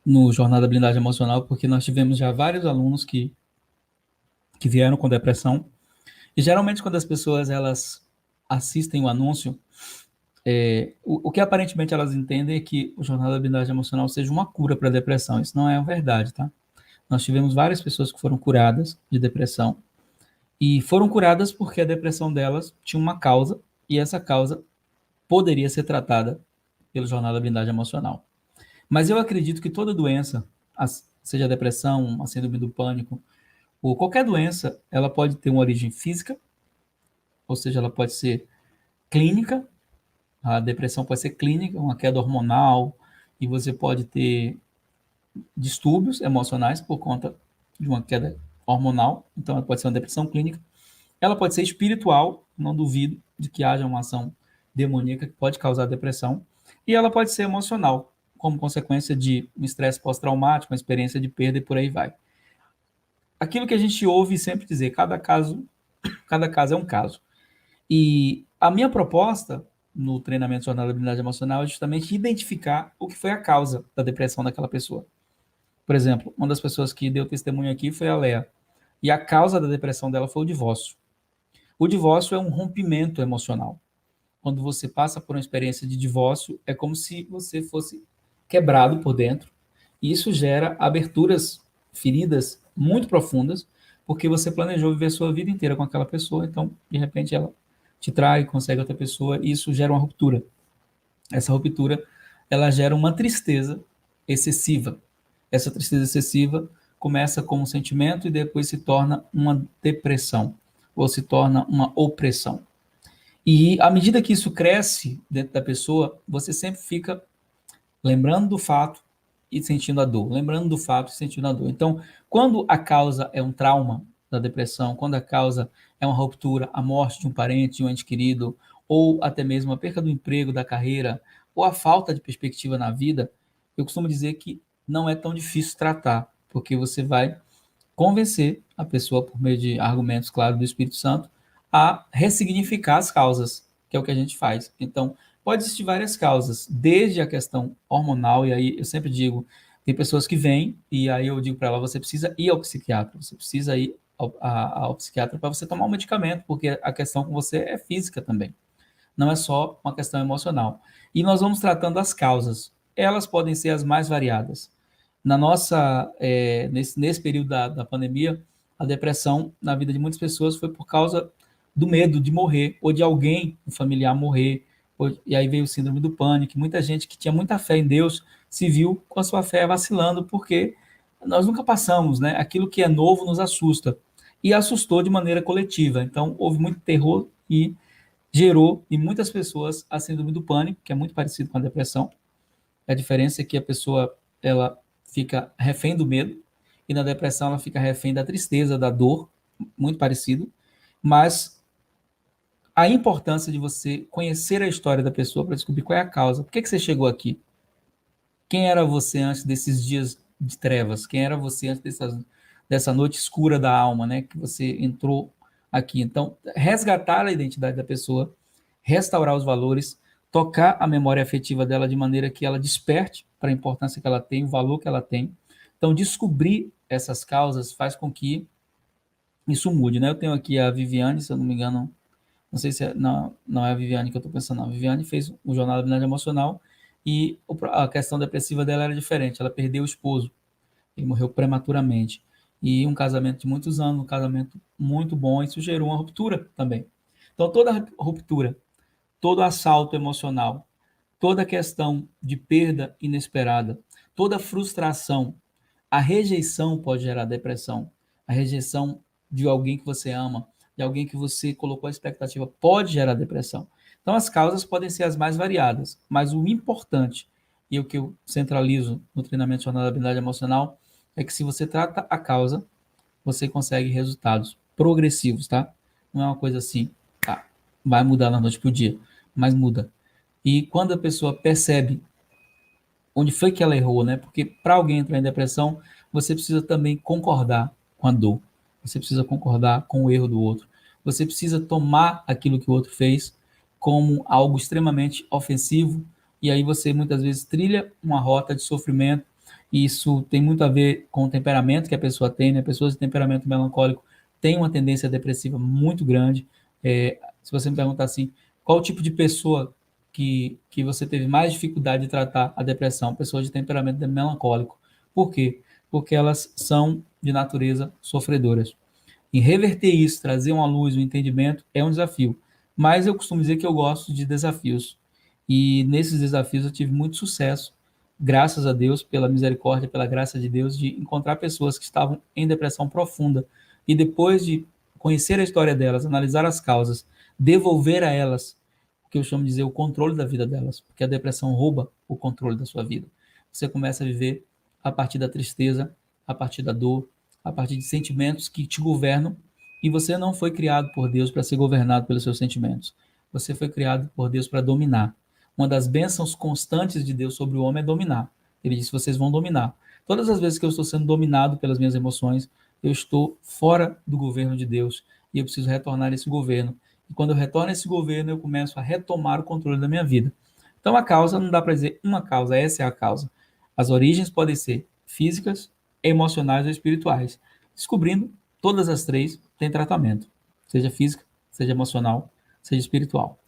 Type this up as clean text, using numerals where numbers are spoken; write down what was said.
no Jornada Blindagem Emocional, porque nós tivemos já vários alunos que vieram com depressão, e geralmente quando as pessoas elas assistem o anúncio, o que aparentemente elas entendem é que o Jornada Blindagem Emocional seja uma cura para a depressão. Isso não é a verdade, tá? Nós tivemos várias pessoas que foram curadas de depressão, e foram curadas porque a depressão delas tinha uma causa, e essa causa poderia ser tratada pelo Jornada Blindagem Emocional. Mas eu acredito que toda doença, seja a depressão, a síndrome do pânico, ou qualquer doença, ela pode ter uma origem física, ou seja, ela pode ser clínica, a depressão pode ser clínica, uma queda hormonal, e você pode ter distúrbios emocionais por conta de uma queda hormonal, então ela pode ser uma depressão clínica. Ela pode ser espiritual, não duvido de que haja uma ação demoníaca que pode causar depressão, e ela pode ser emocional, como consequência de um estresse pós-traumático, uma experiência de perda e por aí vai. Aquilo que a gente ouve sempre dizer, cada caso é um caso. E a minha proposta no treinamento Jornada da Habilidade Emocional é justamente identificar o que foi a causa da depressão daquela pessoa. Por exemplo, uma das pessoas que deu testemunho aqui foi a Lea. E a causa da depressão dela foi o divórcio. O divórcio é um rompimento emocional. Quando você passa por uma experiência de divórcio, é como se você fosse quebrado por dentro. E isso gera aberturas, feridas muito profundas, porque você planejou viver a sua vida inteira com aquela pessoa, então, de repente, ela te trai, consegue outra pessoa, e isso gera uma ruptura. Essa ruptura, ela gera uma tristeza excessiva. Essa tristeza excessiva começa como um sentimento e depois se torna uma depressão, ou se torna uma opressão. E à medida que isso cresce dentro da pessoa, você sempre fica lembrando do fato e sentindo a dor, lembrando do fato e sentindo a dor. Então, quando a causa é um trauma da depressão, quando a causa é uma ruptura, a morte de um parente, de um ente querido, ou até mesmo a perda do emprego, da carreira, ou a falta de perspectiva na vida, eu costumo dizer que não é tão difícil tratar, porque você vai convencer a pessoa, por meio de argumentos, claro, do Espírito Santo, a ressignificar as causas, que é o que a gente faz. Então, pode existir várias causas, desde a questão hormonal, e aí eu sempre digo, tem pessoas que vêm, e aí eu digo para ela, você precisa ir ao psiquiatra, você precisa ir ao psiquiatra para você tomar um medicamento, porque a questão com você é física também, não é só uma questão emocional. E nós vamos tratando as causas. Elas podem ser as mais variadas. Nesse período da pandemia, a depressão na vida de muitas pessoas foi por causa do medo de morrer, ou de alguém, um familiar morrer, e aí veio o síndrome do pânico. Muita gente que tinha muita fé em Deus se viu com a sua fé vacilando, porque nós nunca passamos, né? Aquilo que é novo nos assusta. E assustou de maneira coletiva. Então, houve muito terror e gerou em muitas pessoas a síndrome do pânico, que é muito parecido com a depressão. A diferença é que a pessoa ela fica refém do medo e na depressão ela fica refém da tristeza, da dor, muito parecido, mas a importância de você conhecer a história da pessoa para descobrir qual é a causa. Por que você chegou aqui? Quem era você antes desses dias de trevas? Quem era você antes dessa noite escura da alma, né? Que você entrou aqui. Então, resgatar a identidade da pessoa, restaurar os valores, tocar a memória afetiva dela de maneira que ela desperte para a importância que ela tem, o valor que ela tem. Então, descobrir essas causas faz com que isso mude, né? Eu tenho aqui a Viviane, se eu não me engano, não sei se é, não é a Viviane que eu estou pensando, não. A Viviane fez o Jornal da Habilidade Emocional e a questão depressiva dela era diferente. Ela perdeu o esposo, ele morreu prematuramente. E um casamento de muitos anos, um casamento muito bom, isso gerou uma ruptura também. Então, toda ruptura, todo assalto emocional, toda questão de perda inesperada, toda frustração, a rejeição pode gerar depressão. A rejeição de alguém que você ama, de alguém que você colocou a expectativa, pode gerar depressão. Então, as causas podem ser as mais variadas, mas o importante, e o que eu centralizo no treinamento de jornada da habilidade emocional, é que se você trata a causa, você consegue resultados progressivos, tá? Não é uma coisa assim, tá, vai mudar da noite para o dia, mas muda. E quando a pessoa percebe onde foi que ela errou, né? Porque para alguém entrar em depressão, você precisa também concordar com a dor. Você precisa concordar com o erro do outro. Você precisa tomar aquilo que o outro fez como algo extremamente ofensivo, e aí você muitas vezes trilha uma rota de sofrimento e isso tem muito a ver com o temperamento que a pessoa tem, né? Pessoas de temperamento melancólico têm uma tendência depressiva muito grande. Se você me perguntar assim, qual o tipo de pessoa que você teve mais dificuldade de tratar a depressão? Pessoas de temperamento melancólico. Por quê? Porque elas são de natureza sofredoras. E reverter isso, trazer uma luz, um entendimento, é um desafio. Mas eu costumo dizer que eu gosto de desafios. E nesses desafios eu tive muito sucesso, graças a Deus, pela misericórdia, pela graça de Deus, de encontrar pessoas que estavam em depressão profunda. E depois de conhecer a história delas, analisar as causas, devolver a elas o que eu chamo de dizer o controle da vida delas, porque a depressão rouba o controle da sua vida. Você começa a viver a partir da tristeza, a partir da dor, a partir de sentimentos que te governam, e você não foi criado por Deus para ser governado pelos seus sentimentos. Você foi criado por Deus para dominar. Uma das bênçãos constantes de Deus sobre o homem é dominar. Ele disse: vocês vão dominar. Todas as vezes que eu estou sendo dominado pelas minhas emoções, eu estou fora do governo de Deus e eu preciso retornar a esse governo. E quando eu retorno a esse governo, eu começo a retomar o controle da minha vida. Então a causa, não dá para dizer uma causa, essa é a causa. As origens podem ser físicas, emocionais ou espirituais. Descobrindo todas as três, tem tratamento, seja física, seja emocional, seja espiritual.